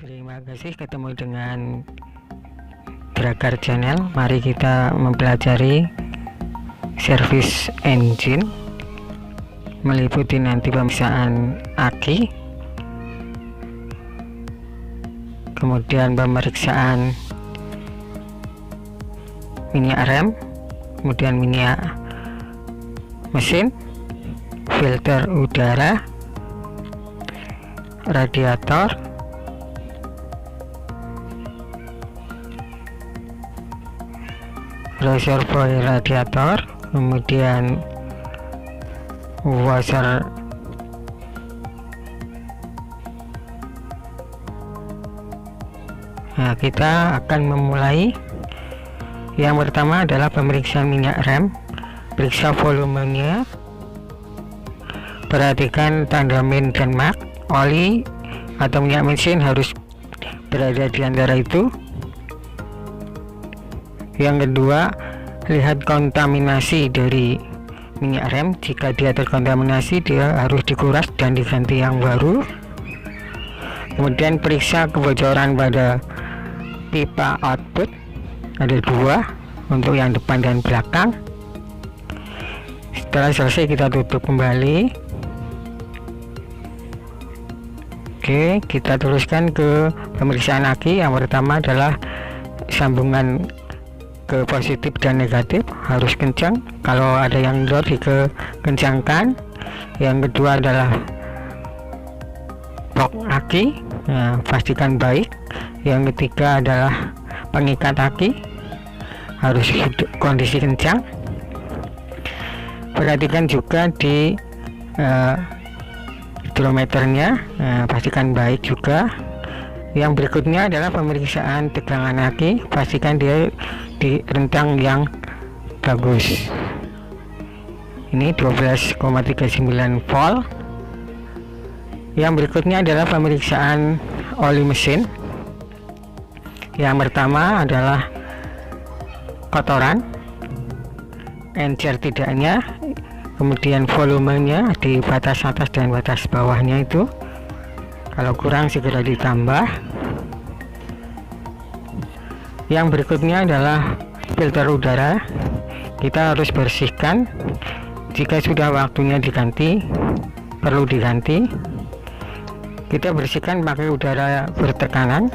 Terima kasih ketemu dengan Dragar Channel. Mari kita mempelajari service engine, meliputi nanti pemeriksaan aki, kemudian pemeriksaan minyak rem, kemudian minyak mesin, filter udara, radiator, reservoir radiator, kemudian washer Nah, kita akan memulai. Yang pertama adalah pemeriksaan minyak rem. Periksa volumenya, perhatikan tanda min dan mak. Oli atau minyak mesin harus berada di antara itu. Yang kedua, lihat kontaminasi dari minyak rem. Jika dia terkontaminasi, dia harus dikuras dan diganti yang baru. Kemudian periksa kebocoran pada pipa output, ada dua untuk yang depan dan belakang. Setelah selesai, kita tutup kembali. Oke, kita teruskan ke pemeriksaan aki. Yang pertama adalah sambungan ke positif dan negatif harus kencang, kalau ada yang drop dikencangkan. Yang kedua adalah box aki, pastikan baik. Yang ketiga adalah pengikat aki, harus kondisi kencang. Perhatikan juga di hidrometernya, pastikan baik juga. Yang berikutnya adalah pemeriksaan tegangan aki, pastikan dia di rentang yang bagus. Ini 12,39 volt. Yang berikutnya adalah pemeriksaan oli mesin. Yang pertama adalah kotoran, encer tidaknya, kemudian volumenya di batas atas dan batas bawahnya itu. Kalau kurang segera ditambah. Yang berikutnya adalah filter udara. Kita harus bersihkan. Jika sudah waktunya diganti, perlu diganti. Kita bersihkan pakai udara bertekanan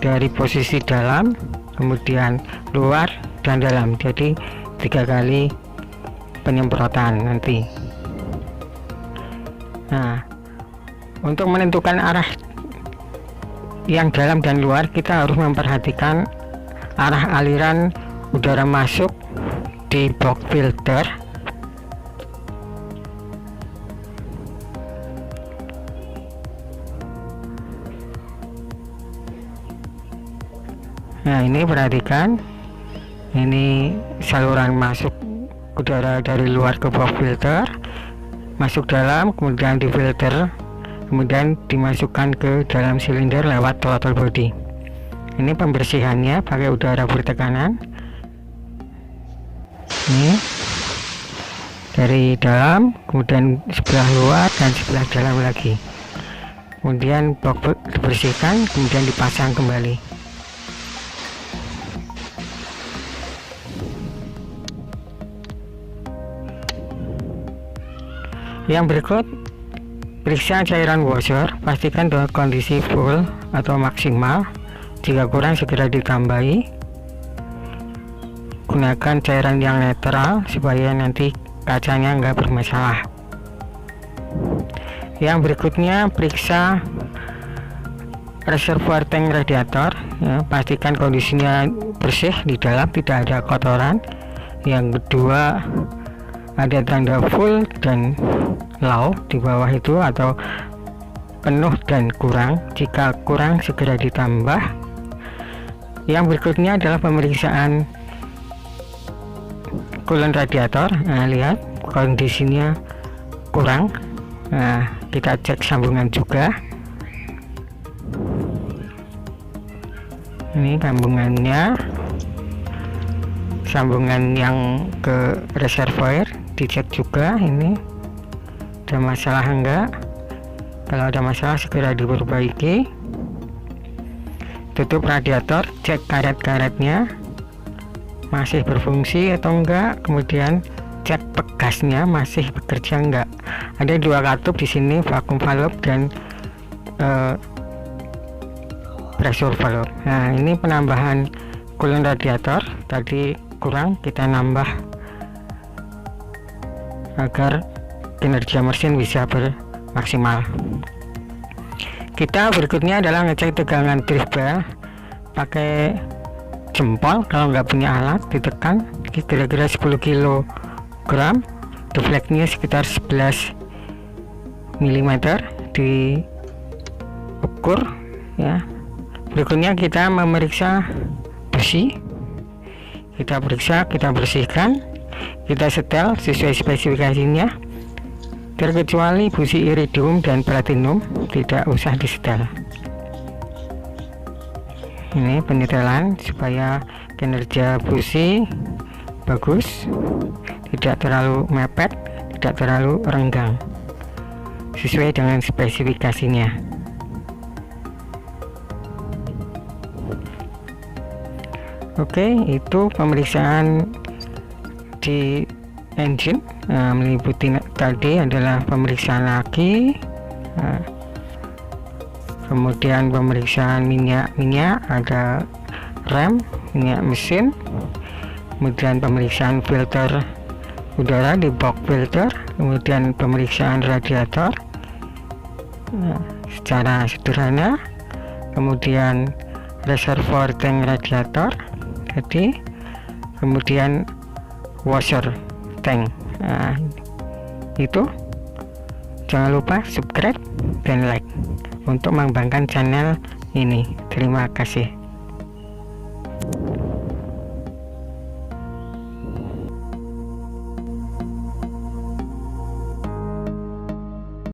dari posisi dalam, kemudian luar dan dalam. Jadi 3 kali penyemprotan nanti. Nah, untuk menentukan arah yang dalam dan luar, kita harus memperhatikan arah aliran udara masuk di box filter. Nah, ini perhatikan, ini saluran masuk udara dari luar ke box filter, masuk dalam, kemudian di filter, kemudian dimasukkan ke dalam silinder lewat throttle body. Ini pembersihannya pakai udara bertekanan. Ini dari dalam, kemudian sebelah luar dan sebelah dalam lagi. Kemudian box dibersihkan, kemudian dipasang kembali. Yang berikut, periksa cairan washer, pastikan dalam kondisi full atau maksimal. Jika kurang segera ditambahi. Gunakan cairan yang netral supaya nanti kacanya enggak bermasalah. Yang berikutnya, periksa reservoir tank radiator, pastikan kondisinya bersih di dalam, tidak ada kotoran. Yang kedua, ada tanda full dan low di bawah itu, atau penuh dan kurang. Jika kurang segera ditambah. Yang berikutnya adalah pemeriksaan coolant radiator. Nah, lihat kondisinya kurang. Nah, kita cek sambungan juga. Ini sambungannya, sambungan yang ke reservoir dicek juga. Ini ada masalah enggak? Kalau ada masalah segera diperbaiki. Tutup radiator, cek karet-karetnya masih berfungsi atau enggak, kemudian cek pegasnya masih bekerja enggak. Ada 2 katup di sini, vacuum valve dan pressure valve. Nah, ini penambahan coolant radiator tadi kurang, kita nambah agar kinerja mesin bisa bermaksimal. Kita berikutnya adalah ngecek tegangan drift bell pakai jempol. Kalau nggak punya alat, ditekan kira-kira 10 kg, deflektnya sekitar 11 mm, diukur ya. Berikutnya kita memeriksa busi, kita periksa, kita bersihkan, kita setel sesuai spesifikasinya, terkecuali busi iridium dan platinum tidak usah disetel. Ini penyetelan supaya kinerja busi bagus, tidak terlalu mepet, tidak terlalu renggang, sesuai dengan spesifikasinya. Oke, itu pemeriksaan di engine. Meliputi tadi adalah pemeriksaan aki, kemudian pemeriksaan minyak, ada rem, minyak mesin, kemudian pemeriksaan filter udara di box filter, kemudian pemeriksaan radiator secara sederhana, kemudian reservoir tank radiator tadi, kemudian washer tank. Nah, itu jangan lupa subscribe dan like untuk mengembangkan channel ini. Terima kasih.